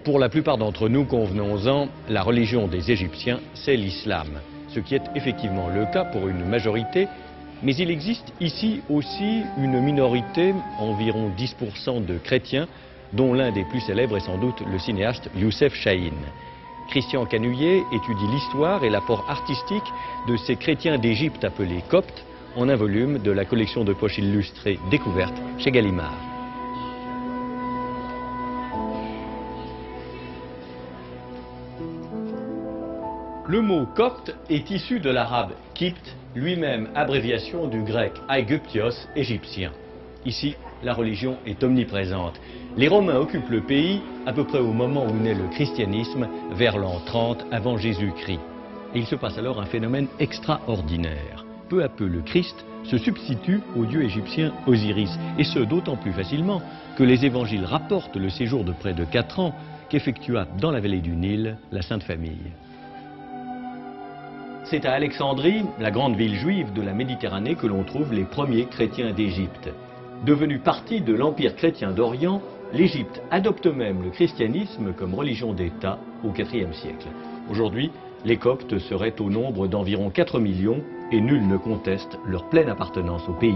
Pour la plupart d'entre nous, convenons-en, la religion des Égyptiens, c'est l'islam. Ce qui est effectivement le cas pour une majorité, mais il existe ici aussi une minorité, environ 10% de chrétiens, dont l'un des plus célèbres est sans doute le cinéaste Youssef Chahine. Christian Canuyé étudie l'histoire et l'apport artistique de ces chrétiens d'Égypte appelés coptes en un volume de la collection de poches illustrées découverte chez Gallimard. Le mot copte est issu de l'arabe Kipt, lui-même abréviation du grec Aegyptios, égyptien. Ici, la religion est omniprésente. Les Romains occupent le pays à peu près au moment où naît le christianisme, vers l'an 30 avant Jésus-Christ. Et il se passe alors un phénomène extraordinaire. Peu à peu, le Christ se substitue au dieu égyptien Osiris, et ce d'autant plus facilement que les évangiles rapportent le séjour de près de 4 ans qu'effectua dans la vallée du Nil la Sainte Famille. C'est à Alexandrie, la grande ville juive de la Méditerranée, que l'on trouve les premiers chrétiens d'Égypte. Devenue partie de l'empire chrétien d'Orient, l'Égypte adopte même le christianisme comme religion d'État au IVe siècle. Aujourd'hui, les Coptes seraient au nombre d'environ 4 millions et nul ne conteste leur pleine appartenance au pays.